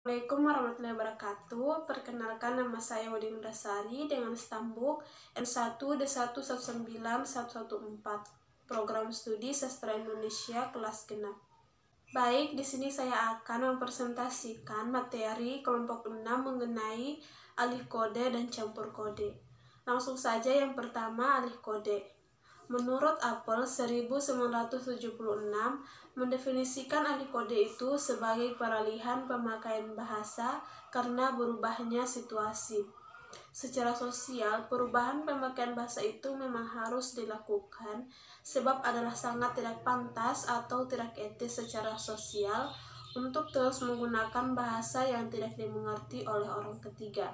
Assalamualaikum warahmatullahi wabarakatuh. Perkenalkan, nama saya Wading Dasari dengan stambuk N1D119114, Program Studi Sastra Indonesia kelas genap. Baik, di sini saya akan mempresentasikan materi kelompok 6 mengenai alih kode dan campur kode. Langsung saja yang pertama, alih kode. Menurut Apel 1976, mendefinisikan alih kode itu sebagai peralihan pemakaian bahasa karena berubahnya situasi. Secara sosial, perubahan pemakaian bahasa itu memang harus dilakukan sebab adalah sangat tidak pantas atau tidak etis secara sosial untuk terus menggunakan bahasa yang tidak dimengerti oleh orang ketiga.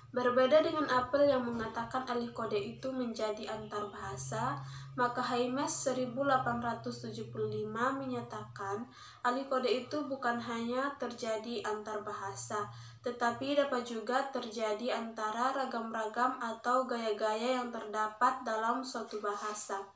Berbeda dengan Apel yang mengatakan alih kode itu menjadi antar bahasa, maka Haymes 1875 menyatakan alih kode itu bukan hanya terjadi antar bahasa, tetapi dapat juga terjadi antara ragam-ragam atau gaya-gaya yang terdapat dalam suatu bahasa.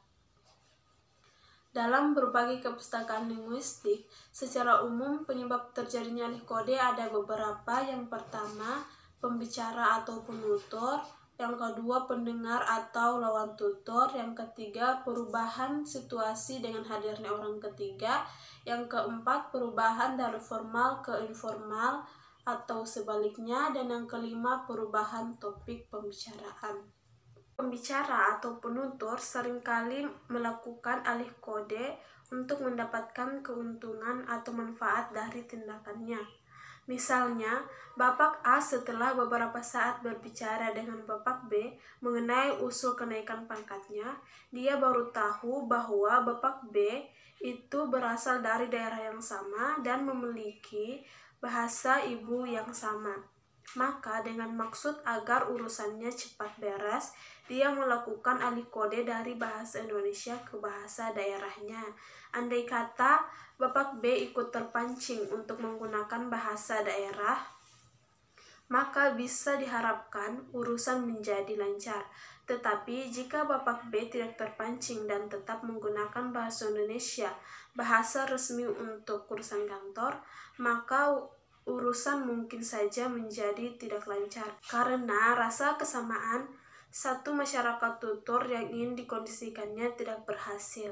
Dalam berbagai kepustakaan linguistik, secara umum penyebab terjadinya alih kode ada beberapa. Yang pertama, pembicara atau penutur, yang kedua pendengar atau lawan tutur, yang ketiga perubahan situasi dengan hadirnya orang ketiga, yang keempat perubahan dari formal ke informal atau sebaliknya, dan yang kelima perubahan topik pembicaraan. Pembicara atau penutur seringkali melakukan alih kode untuk mendapatkan keuntungan atau manfaat dari tindakannya. Misalnya, Bapak A setelah beberapa saat berbicara dengan Bapak B mengenai usul kenaikan pangkatnya, dia baru tahu bahwa Bapak B itu berasal dari daerah yang sama dan memiliki bahasa ibu yang sama. Maka dengan maksud agar urusannya cepat beres, dia melakukan alih kode dari bahasa Indonesia ke bahasa daerahnya. Andai kata Bapak B ikut terpancing untuk menggunakan bahasa daerah, maka bisa diharapkan urusan menjadi lancar. Tetapi jika Bapak B tidak terpancing dan tetap menggunakan bahasa Indonesia, bahasa resmi untuk urusan kantor, maka urusan mungkin saja menjadi tidak lancar. Karena rasa kesamaan satu masyarakat tutur yang ingin dikondisikannya tidak berhasil,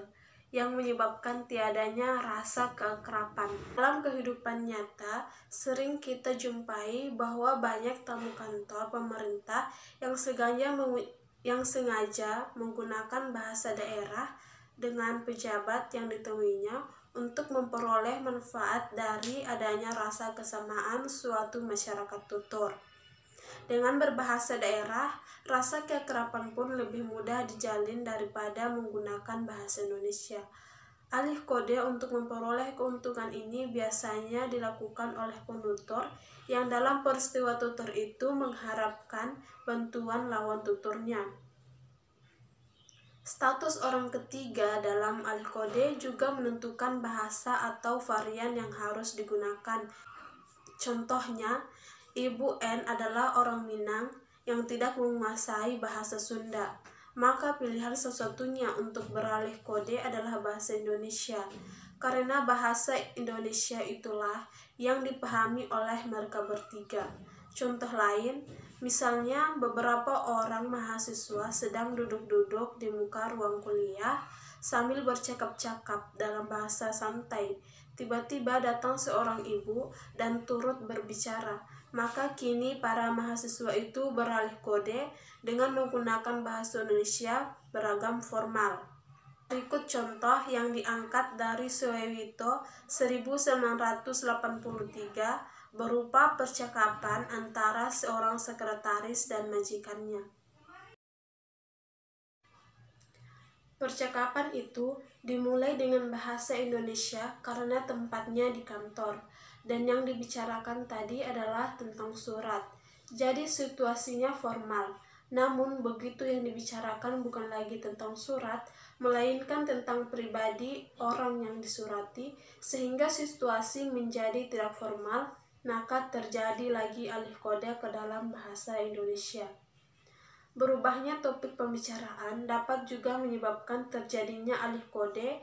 yang menyebabkan tiadanya rasa keakraban. Dalam kehidupan nyata, sering kita jumpai bahwa banyak tamu kantor pemerintah yang sengaja menggunakan bahasa daerah dengan pejabat yang ditemuinya untuk memperoleh manfaat dari adanya rasa kesamaan suatu masyarakat tutur. Dengan berbahasa daerah, rasa keakraban pun lebih mudah dijalin daripada menggunakan bahasa Indonesia. Alih kode untuk memperoleh keuntungan ini biasanya dilakukan oleh penutur yang dalam peristiwa tutur itu mengharapkan bantuan lawan tuturnya. Status orang ketiga dalam alih kode juga menentukan bahasa atau varian yang harus digunakan. Contohnya, Ibu N adalah orang Minang yang tidak menguasai bahasa Sunda, maka pilihan satu-satunya untuk beralih kode adalah bahasa Indonesia, karena bahasa Indonesia itulah yang dipahami oleh mereka bertiga. Contoh lain, misalnya beberapa orang mahasiswa sedang duduk-duduk di muka ruang kuliah sambil bercakap-cakap dalam bahasa santai. Tiba-tiba datang seorang ibu dan turut berbicara. Maka kini para mahasiswa itu beralih kode dengan menggunakan bahasa Indonesia beragam formal. Berikut contoh yang diangkat dari Suewito 1983 berupa percakapan antara seorang sekretaris dan majikannya. Percakapan itu dimulai dengan bahasa Indonesia karena tempatnya di kantor, dan yang dibicarakan tadi adalah tentang surat. Jadi situasinya formal. Namun begitu yang dibicarakan bukan lagi tentang surat, melainkan tentang pribadi orang yang disurati, sehingga situasi menjadi tidak formal, maka terjadi lagi alih kode ke dalam bahasa Indonesia. Berubahnya topik pembicaraan dapat juga menyebabkan terjadinya alih kode.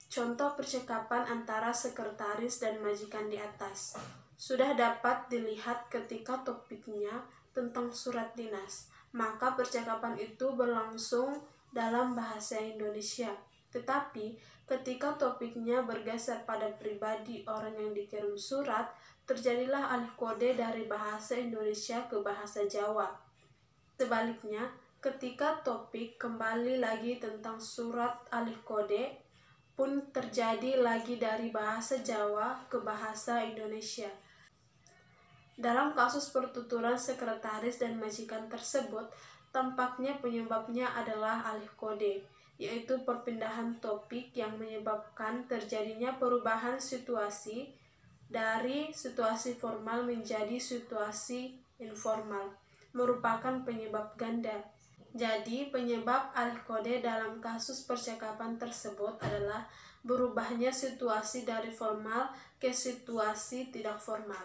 Contoh percakapan antara sekretaris dan majikan di atas. sudah dapat dilihat ketika topiknya tentang surat dinas, maka percakapan itu berlangsung dalam bahasa Indonesia. Tetapi ketika topiknya bergeser pada pribadi orang yang dikirim surat, terjadilah alih kode dari bahasa Indonesia ke bahasa Jawa. Sebaliknya, ketika topik kembali lagi tentang surat alih kode, pun terjadi lagi dari bahasa Jawa ke bahasa Indonesia. Dalam kasus pertuturan sekretaris dan majikan tersebut, tampaknya penyebabnya adalah alih kode, yaitu perpindahan topik yang menyebabkan terjadinya perubahan situasi dari situasi formal menjadi situasi informal, merupakan penyebab ganda. Jadi, penyebab alih kode dalam kasus percakapan tersebut adalah berubahnya situasi dari formal ke situasi tidak formal.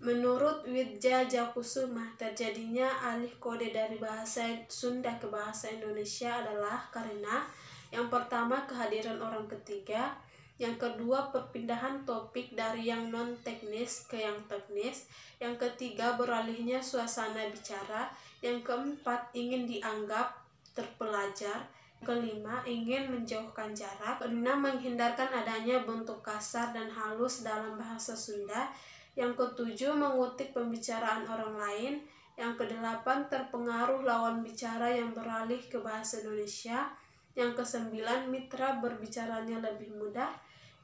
Menurut Widja Jakusuma, terjadinya alih kode dari bahasa Sunda ke bahasa Indonesia adalah karena yang pertama kehadiran orang ketiga, yang kedua perpindahan topik dari yang non-teknis ke yang teknis, yang ketiga beralihnya suasana bicara, yang keempat ingin dianggap terpelajar, kelima ingin menjauhkan jarak, keenam menghindarkan adanya bentuk kasar dan halus dalam bahasa Sunda, yang ketujuh mengutip pembicaraan orang lain, yang kedelapan terpengaruh lawan bicara yang beralih ke bahasa Indonesia, yang kesembilan mitra berbicaranya lebih mudah,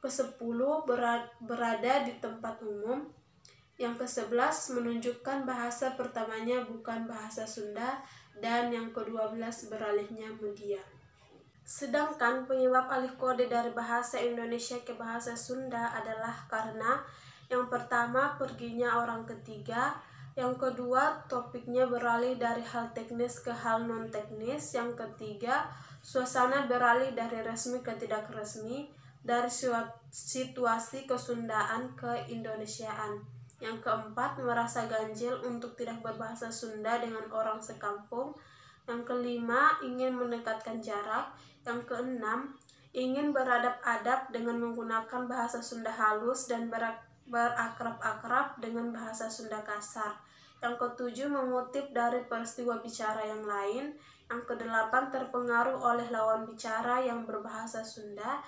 kesepuluh berada di tempat umum, yang ke-11 menunjukkan bahasa pertamanya bukan bahasa Sunda, dan yang ke-12 beralihnya media. Sedangkan penyebab alih kode dari bahasa Indonesia ke bahasa Sunda adalah karena yang pertama perginya orang ketiga, yang kedua topiknya beralih dari hal teknis ke hal non-teknis, yang ketiga suasana beralih dari resmi ke tidak resmi, dari situasi kesundaan ke Indonesiaan. Yang keempat, merasa ganjil untuk tidak berbahasa Sunda dengan orang sekampung. Yang kelima, ingin mendekatkan jarak. Yang keenam, ingin beradab-adab dengan menggunakan bahasa Sunda halus dan berakrab-akrab dengan bahasa Sunda kasar. Yang ketujuh, mengutip dari peristiwa bicara yang lain. Yang kedelapan, terpengaruh oleh lawan bicara yang berbahasa Sunda.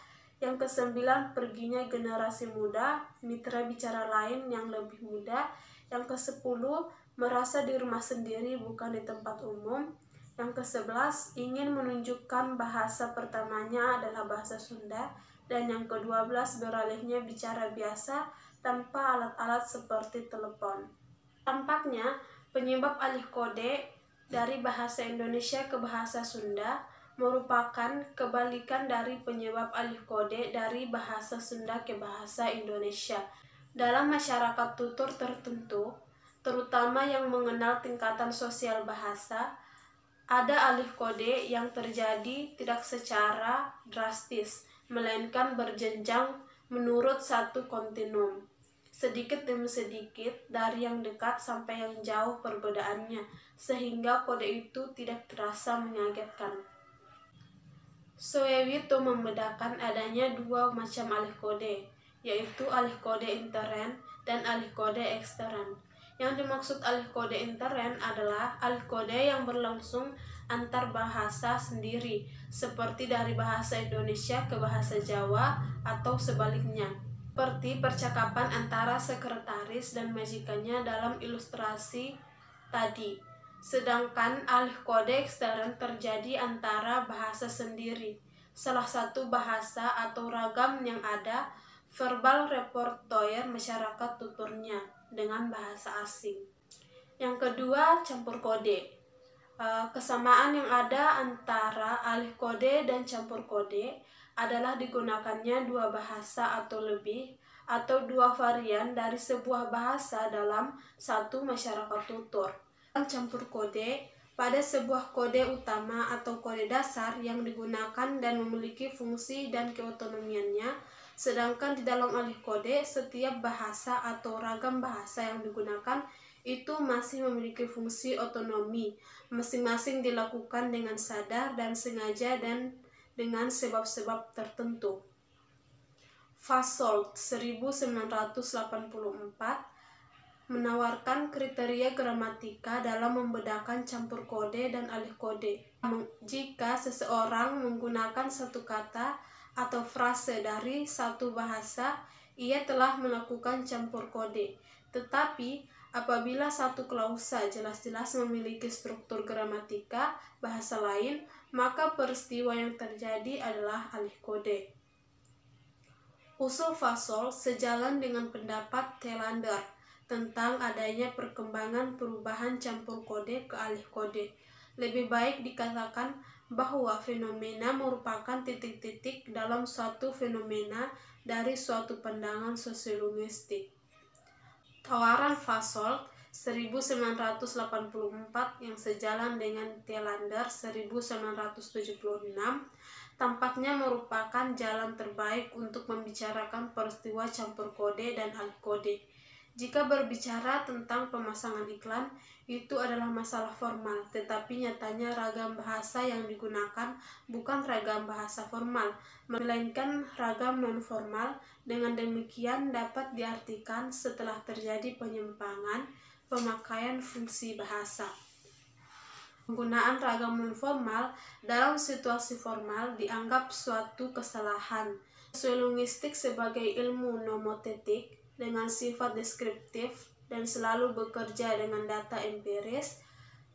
Yang kesembilan, perginya generasi muda, mitra bicara lain yang lebih muda. Yang kesepuluh, merasa di rumah sendiri bukan di tempat umum. Yang ke-11, ingin menunjukkan bahasa pertamanya adalah bahasa Sunda. Dan yang ke-12, beralihnya bicara biasa tanpa alat-alat seperti telepon. Tampaknya, penyebab alih kode dari bahasa Indonesia ke bahasa Sunda merupakan kebalikan dari penyebab alih kode dari bahasa Sunda ke bahasa Indonesia. Dalam masyarakat tutur tertentu, terutama yang mengenal tingkatan sosial bahasa, ada alih kode yang terjadi tidak secara drastis, melainkan berjenjang menurut satu kontinum, sedikit demi sedikit dari yang dekat sampai yang jauh perbedaannya, sehingga kode itu tidak terasa mengagetkan. Soewito membedakan adanya dua macam alih kode, yaitu alih kode intern dan alih kode ekstern. Yang dimaksud alih kode intern adalah alih kode yang berlangsung antar bahasa sendiri, seperti dari bahasa Indonesia ke bahasa Jawa atau sebaliknya, seperti percakapan antara sekretaris dan majikannya dalam ilustrasi tadi. Sedangkan alih kode ekstern terjadi antara bahasa sendiri, salah satu bahasa atau ragam yang ada verbal repertoire masyarakat tuturnya dengan bahasa asing. Yang kedua, campur kode. Kesamaan yang ada antara alih kode dan campur kode adalah digunakannya dua bahasa atau lebih, atau dua varian dari sebuah bahasa dalam satu masyarakat tutur. Campur kode pada sebuah kode utama atau kode dasar yang digunakan dan memiliki fungsi dan keotonomiannya, sedangkan di dalam alih kode setiap bahasa atau ragam bahasa yang digunakan itu masih memiliki fungsi otonomi, masing-masing dilakukan dengan sadar dan sengaja dan dengan sebab-sebab tertentu. Fasold 1984 menawarkan kriteria gramatika dalam membedakan campur kode dan alih kode. Jika seseorang menggunakan satu kata atau frase dari satu bahasa, ia telah melakukan campur kode. Tetapi apabila satu klausa jelas-jelas memiliki struktur gramatika bahasa lain, maka peristiwa yang terjadi adalah alih kode. Usul Fasold sejalan dengan pendapat Thelander tentang adanya perkembangan perubahan campur kode ke alih kode. Lebih baik dikatakan bahwa fenomena merupakan titik-titik dalam suatu fenomena dari suatu pandangan sosiolinguistik. Tawaran Fasold 1984 yang sejalan dengan Thelander 1976 tampaknya merupakan jalan terbaik untuk membicarakan peristiwa campur kode dan alih kode. Jika berbicara tentang pemasangan iklan, itu adalah masalah formal, tetapi nyatanya ragam bahasa yang digunakan bukan ragam bahasa formal, melainkan ragam non-formal. Dengan demikian dapat diartikan setelah terjadi penyimpangan pemakaian fungsi bahasa. Penggunaan ragam non-formal dalam situasi formal dianggap suatu kesalahan. Sosiolinguistik sebagai ilmu nomotetik dengan sifat deskriptif dan selalu bekerja dengan data empiris,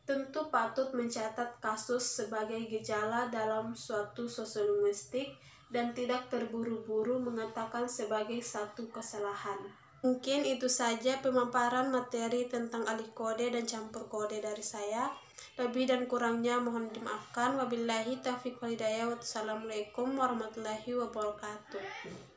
tentu patut mencatat kasus sebagai gejala dalam suatu sosiolinguistik dan tidak terburu-buru mengatakan sebagai satu kesalahan. Mungkin itu saja pemaparan materi tentang alih kode dan campur kode dari saya. Lebih dan kurangnya mohon dimaafkan. Wabillahi taufiq wal hidayah. Wassalamualaikum warahmatullahi wabarakatuh.